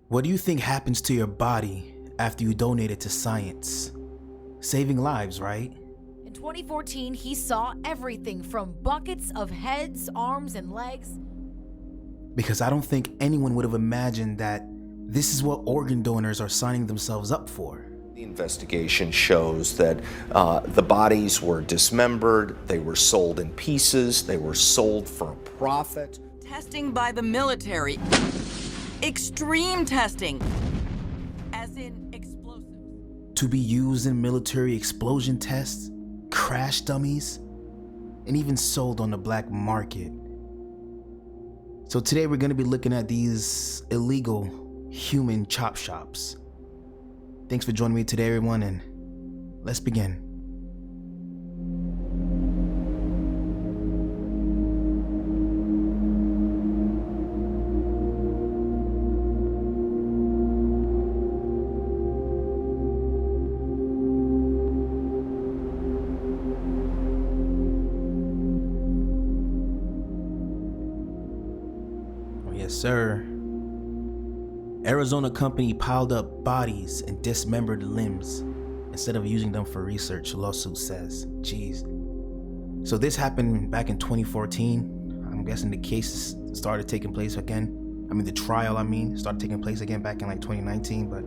What do you think happens to your body after you donate it to science? Saving lives, right? In 2014, he saw everything from buckets of heads, arms, and legs. Because I don't think anyone would have imagined that this is what organ donors are signing themselves up for. The investigation shows that the bodies were dismembered, they were sold in pieces, they were sold for a profit. Testing by the military. Extreme testing. As in explosives. To be used in military explosion tests, crash dummies, and even sold on the black market. So today we're going to be looking at these illegal human chop shops. Thanks for joining me today, everyone, and let's begin. Yes, sir. Arizona company piled up bodies and dismembered limbs instead of using them for research, lawsuit says. Jeez. So this happened back in 2014. I'm guessing the case started taking place again. The trial, started taking place again back in like 2019. But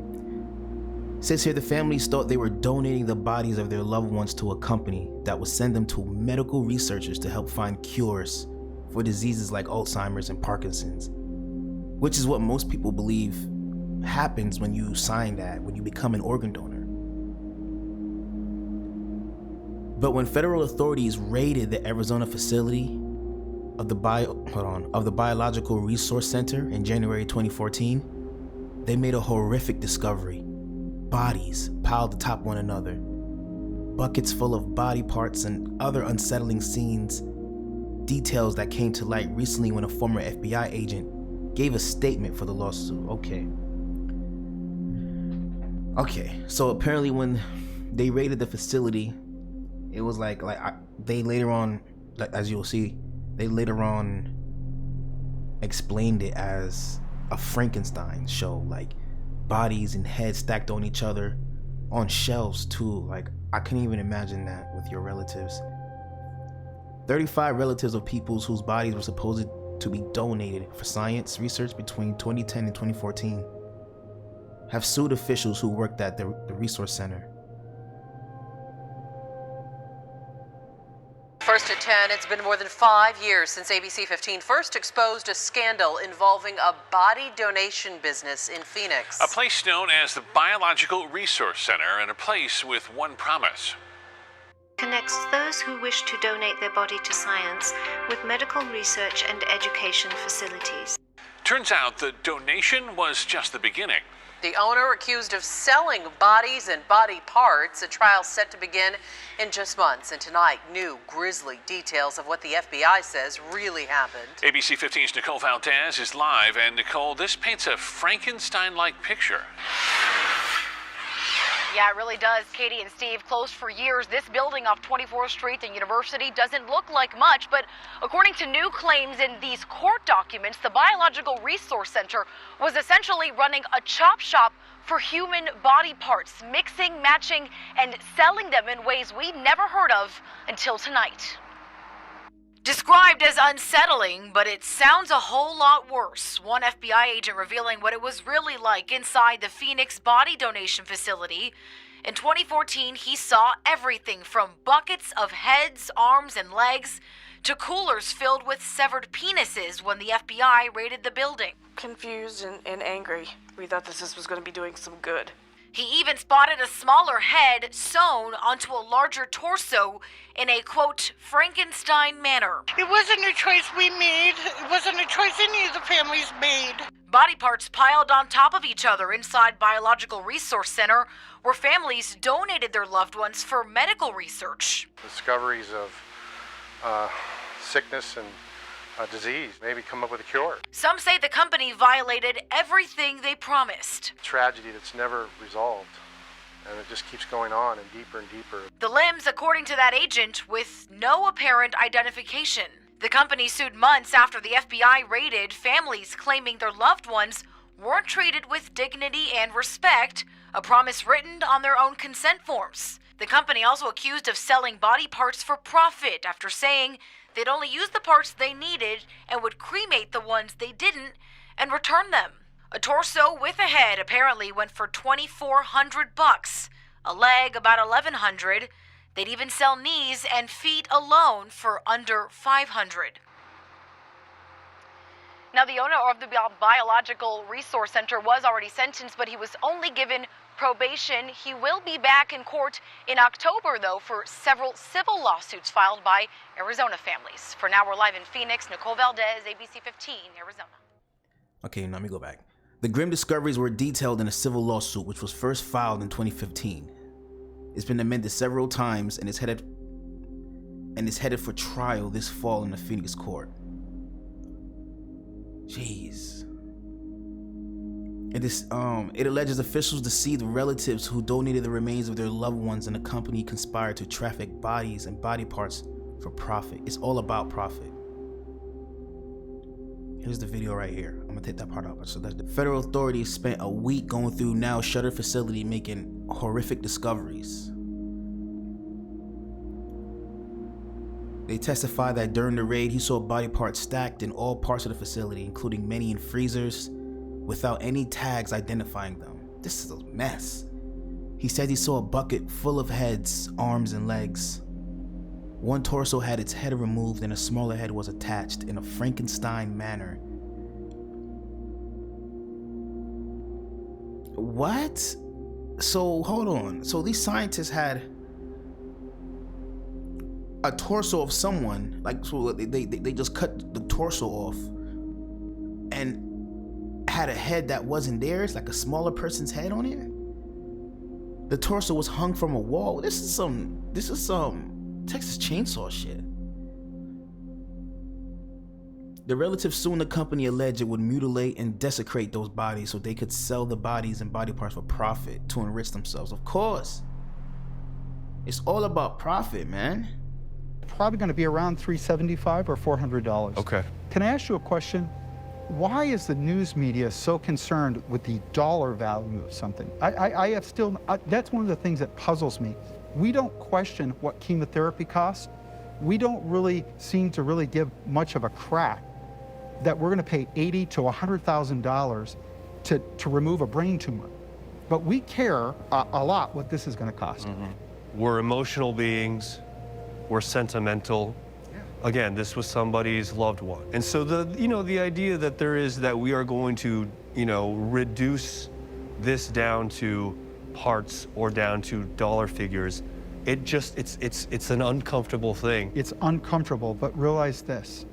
it says here the families thought they were donating the bodies of their loved ones to a company that would send them to medical researchers to help find cures for diseases like Alzheimer's and Parkinson's, which is what most people believe happens when you sign that, when you become an organ donor. But when federal authorities raided the Arizona facility of the Biological Resource Center in January 2014, they made a horrific discovery. Bodies piled atop one another, buckets full of body parts and other unsettling scenes. Details that came to light recently when a former FBI agent gave a statement for the lawsuit. Okay, so apparently when they raided the facility, it was they later on, as you'll see, they later on explained it as a Frankenstein show, like bodies and heads stacked on each other on shelves too. Like, I couldn't even imagine that with your relatives. 35 relatives of peoples whose bodies were supposed to be donated for science research between 2010 and 2014 have sued officials who worked at the resource center. First at 10, it's been more than 5 years since ABC 15 first exposed a scandal involving a body donation business in Phoenix. A place known as the Biological Resource Center, and a place with one promise. Connects those who wish to donate their body to science with medical research and education facilities. Turns out the donation was just the beginning. The owner accused of selling bodies and body parts. A trial set to begin in just months. And tonight, new grisly details of what the FBI says really happened. ABC 15's Nicole Valdez is live. And Nicole, this paints a Frankenstein-like picture. Yeah, it really does. Katie and Steve, closed for years. This building off 24th Street and University doesn't look like much, but according to new claims in these court documents, the Biological Resource Center was essentially running a chop shop for human body parts, mixing, matching, and selling them in ways we never heard of until tonight. Described as unsettling, but it sounds a whole lot worse. One FBI agent revealing what it was really like inside the Phoenix body donation facility. In 2014, he saw everything from buckets of heads, arms, and legs to coolers filled with severed penises when the FBI raided the building. Confused and angry. We thought this was going to be doing some good. He even spotted a smaller head sewn onto a larger torso in a, quote, Frankenstein manner. It wasn't a choice we made. It wasn't a choice any of the families made. Body parts piled on top of each other inside Biological Resource Center, where families donated their loved ones for medical research. Discoveries of sickness and disease, maybe come up with a cure. Some say the company violated everything they promised. Tragedy that's never resolved, and it just keeps going on and deeper and deeper. The limbs, according to that agent, with no apparent identification. The company sued months after the FBI raided, families claiming their loved ones weren't treated with dignity and respect, a promise written on their own consent forms. The company also accused of selling body parts for profit after saying they'd only use the parts they needed and would cremate the ones they didn't and return them. A torso with a head apparently went for $2,400, a leg about $1,100. They'd even sell knees and feet alone for under $500. Now, the owner of the Biological Resource Center was already sentenced, but he was only given probation. He will be back in court in October, though, for several civil lawsuits filed by Arizona families. For now, we're live in Phoenix. Nicole Valdez, ABC 15, Arizona. Okay, now let me go back. The grim discoveries were detailed in a civil lawsuit, which was first filed in 2015. It's been amended several times and is headed for trial this fall in the Phoenix court. Jeez. It alleges officials deceived relatives who donated the remains of their loved ones, and the company conspired to traffic bodies and body parts for profit. It's all about profit. Here's the video right here. I'm gonna take that part out. So the federal authorities spent a week going through now shuttered facility making horrific discoveries. They testified that during the raid, he saw body parts stacked in all parts of the facility, including many in freezers, without any tags identifying them. This is a mess. He said he saw a bucket full of heads, arms, and legs. One torso had its head removed and a smaller head was attached in a Frankenstein manner. What? So, hold on. So these scientists had a torso of someone, like, so they just cut the torso off and had a head that wasn't theirs, like a smaller person's head on it. The torso was hung from a wall. This is some Texas Chainsaw shit. The relatives sued the company, alleged it would mutilate and desecrate those bodies so they could sell the bodies and body parts for profit to enrich themselves. Of course. It's all about profit, man. Probably going to be around $375 or $400. Okay. Can I ask you a question? Why is the news media so concerned with the dollar value of something? That's one of the things that puzzles me. We don't question what chemotherapy costs. We don't really seem to really give much of a crap that we're going to pay $80,000 to $100,000 to remove a brain tumor. But we care a lot what this is going to cost. Mm-hmm. We're emotional beings. We're sentimental. Again, this was somebody's loved one. And so the idea that we are going to, reduce this down to parts or down to dollar figures, it's an uncomfortable thing. It's uncomfortable, but realize this.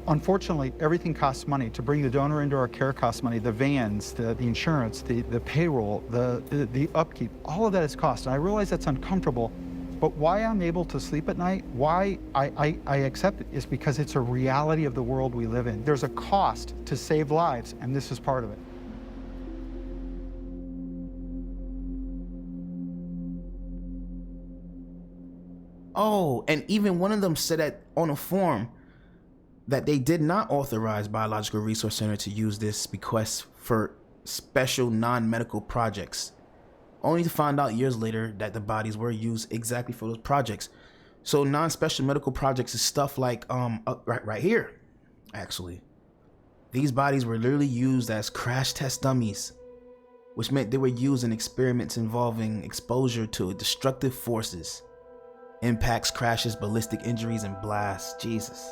Unfortunately, everything costs money. To bring the donor into our care costs money. The vans, the insurance, the payroll, the upkeep, all of that is cost. And I realize that's uncomfortable, but why I'm able to sleep at night, why I accept it, is because it's a reality of the world we live in. There's a cost to save lives, and this is part of it. Oh, and even one of them said that on a form that they did not authorize Biological Resource Center to use this bequest for special non-medical projects, only to find out years later that the bodies were used exactly for those projects. So non-special medical projects is stuff like right here, actually. These bodies were literally used as crash test dummies, which meant they were used in experiments involving exposure to destructive forces, impacts, crashes, ballistic injuries, and blasts. Jesus.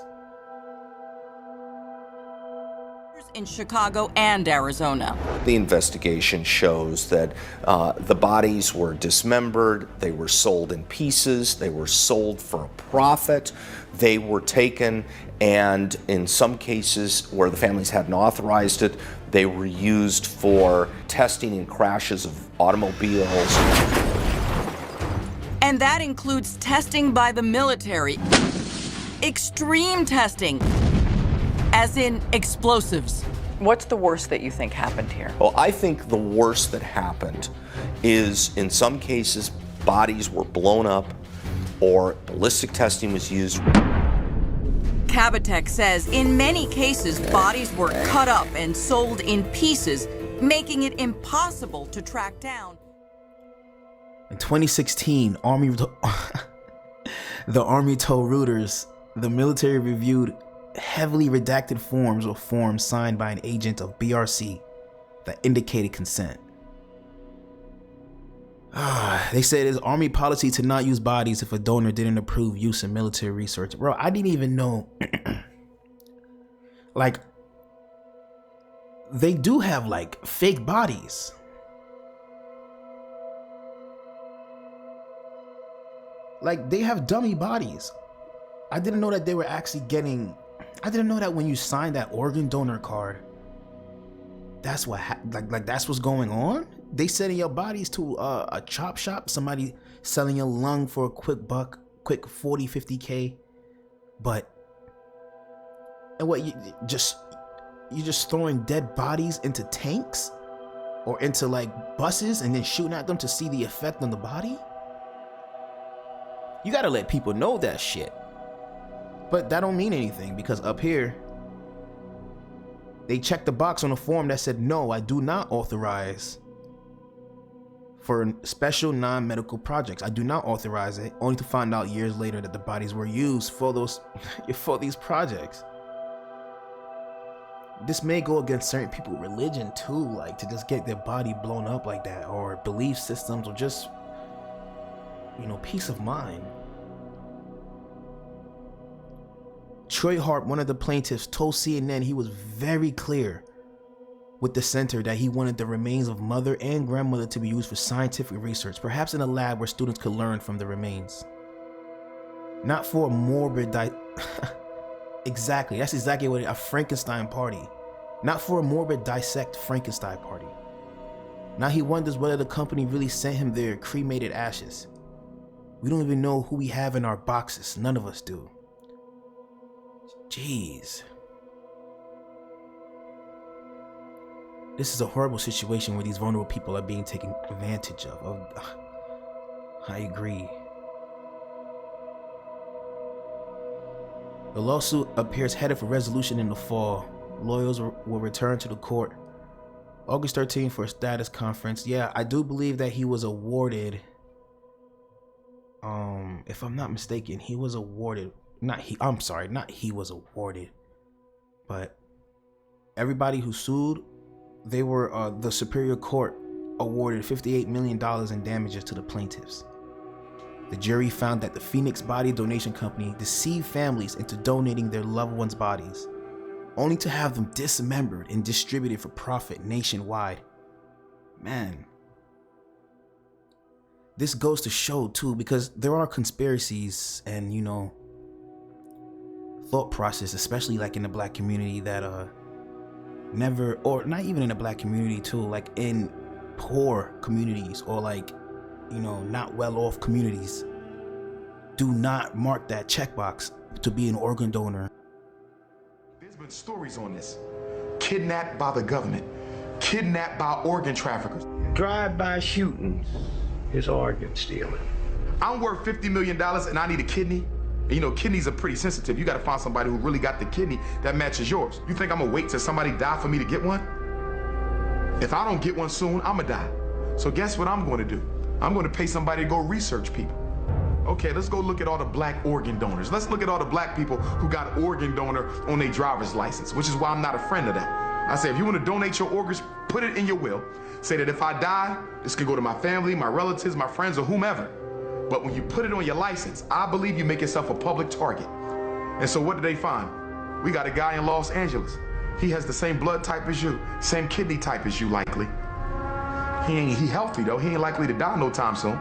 In Chicago and Arizona. The investigation shows that the bodies were dismembered, they were sold in pieces, they were sold for a profit, they were taken, and in some cases where the families hadn't authorized it, they were used for testing in crashes of automobiles. And that includes testing by the military. Extreme testing. As in explosives. What's the worst that you think happened here? Well, I think the worst that happened is, in some cases, bodies were blown up or ballistic testing was used. Kabatek says in many cases, bodies were cut up and sold in pieces, making it impossible to track down. In 2016, the Army told Reuters the military reviewed heavily redacted forms or forms signed by an agent of BRC that indicated consent. They said it's Army policy to not use bodies if a donor didn't approve use in military research. Bro, I didn't even know. Like, they do have like fake bodies. Like, they have dummy bodies. I didn't know that they were actually getting. I didn't know that when you signed that organ donor card, that's what like that's what's going on. They selling your bodies to a chop shop, somebody selling your lung for a quick buck, quick 40, 50K. But, and what, you just throwing dead bodies into tanks or into like buses and then shooting at them to see the effect on the body? You gotta let people know that shit. But that don't mean anything, because up here, they checked the box on a form that said, no, I do not authorize for special non-medical projects. I do not authorize it, only to find out years later that the bodies were used for these projects. This may go against certain people's religion too, like to just get their body blown up like that, or belief systems, or just, peace of mind. Troy Hart, one of the plaintiffs, told CNN he was very clear with the center that he wanted the remains of mother and grandmother to be used for scientific research, perhaps in a lab where students could learn from the remains. Not for a morbid exactly, that's exactly what a Frankenstein party. Not for a morbid dissect Frankenstein party. Now he wonders whether the company really sent him their cremated ashes. We don't even know who we have in our boxes. None of us do. Jeez. This is a horrible situation where these vulnerable people are being taken advantage of. I agree. The lawsuit appears headed for resolution in the fall. Lawyers will return to the court August 13th for a status conference. Yeah, I do believe that he was awarded. If I'm not mistaken, he was awarded. Not he was awarded. But everybody who sued, they were the Superior Court awarded $58 million in damages to the plaintiffs. The jury found that the Phoenix Body Donation Company deceived families into donating their loved ones' bodies, only to have them dismembered and distributed for profit nationwide. Man, this goes to show too, because there are conspiracies and thought process, especially like in the black community, that never, or not even in the black community too, like in poor communities or like not well off communities, do not mark that checkbox to be an organ donor. There's been stories on this. Kidnapped by the government, kidnapped by organ traffickers. Drive-by shootings is organ stealing. I'm worth $50 million and I need a kidney. And kidneys are pretty sensitive. You gotta find somebody who really got the kidney that matches yours. You think I'm gonna wait till somebody die for me to get one? If I don't get one soon, I'm gonna die. So guess what I'm gonna do? I'm gonna pay somebody to go research people. Okay, let's go look at all the black organ donors. Let's look at all the black people who got organ donor on their driver's license, which is why I'm not a friend of that. I say, if you wanna donate your organs, put it in your will. Say that if I die, this could go to my family, my relatives, my friends, or whomever. But when you put it on your license, I believe you make yourself a public target. And so what did they find? We got a guy in Los Angeles. He has the same blood type as you, same kidney type as you likely. He healthy though, he ain't likely to die no time soon.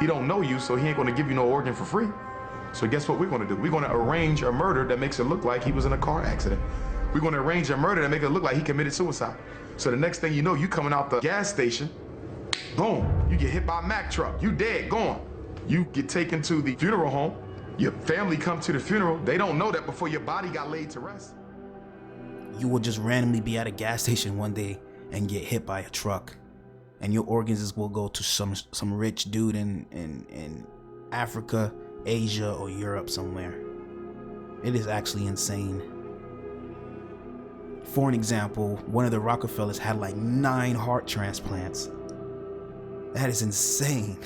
He don't know you, so he ain't gonna give you no organ for free. So guess what we're gonna do? We're gonna arrange a murder that makes it look like he was in a car accident. We're gonna arrange a murder that makes it look like he committed suicide. So the next thing you know, you coming out the gas station, boom, you get hit by a Mack truck, you dead, gone. You get taken to the funeral home, your family come to the funeral, they don't know that before your body got laid to rest. You will just randomly be at a gas station one day and get hit by a truck, and your organs will go to some rich dude in Africa, Asia, or Europe somewhere. It is actually insane. For an example, one of the Rockefellers had like 9 heart transplants. That is insane.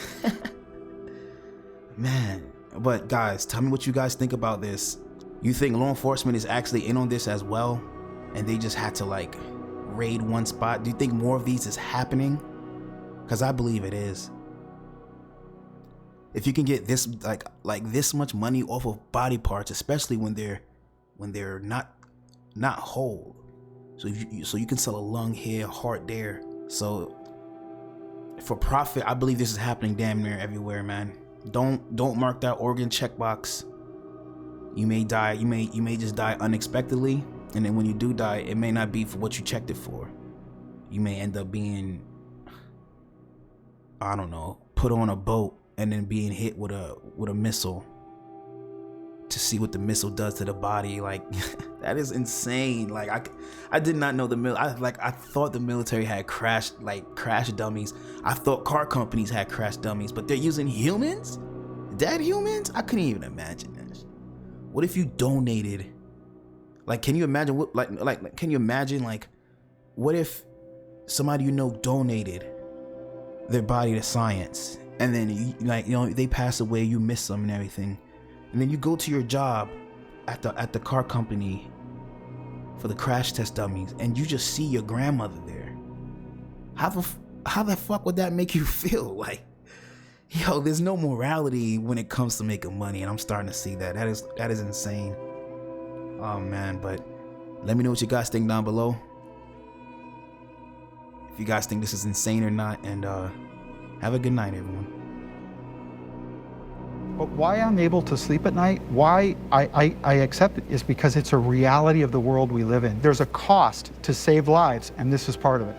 Man, but guys, tell me what you guys think about this. You think law enforcement is actually in on this as well? And they just had to like raid one spot? Do you think more of these is happening? Because I believe it is. If you can get this like this much money off of body parts, especially when they're not whole, so you can sell a lung here, heart there. So for profit, I believe this is happening damn near everywhere, man. Don't mark that organ checkbox. You may die. You may just die unexpectedly, and then when you do die, it may not be for what you checked it for. You may end up being, I don't know, put on a boat and then being hit with a missile to see what the missile does to the body. Like that is insane. Like I did not know I thought the military had crash dummies. I thought car companies had crash dummies, but they're using humans? Dead humans? I couldn't even imagine that. What if you donated? Like, can you imagine what can you imagine like what if somebody you know donated their body to science, and then they pass away, you miss them and everything, and then you go to your job at the car company for the crash test dummies, and you just see your grandmother there. How the fuck would that make you feel? Like, yo, there's no morality when it comes to making money, and I'm starting to see that. That is insane. Oh man, but let me know what you guys think down below. If you guys think this is insane or not, and have a good night, everyone. But why I'm able to sleep at night, why I accept it, is because it's a reality of the world we live in. There's a cost to save lives, and this is part of it.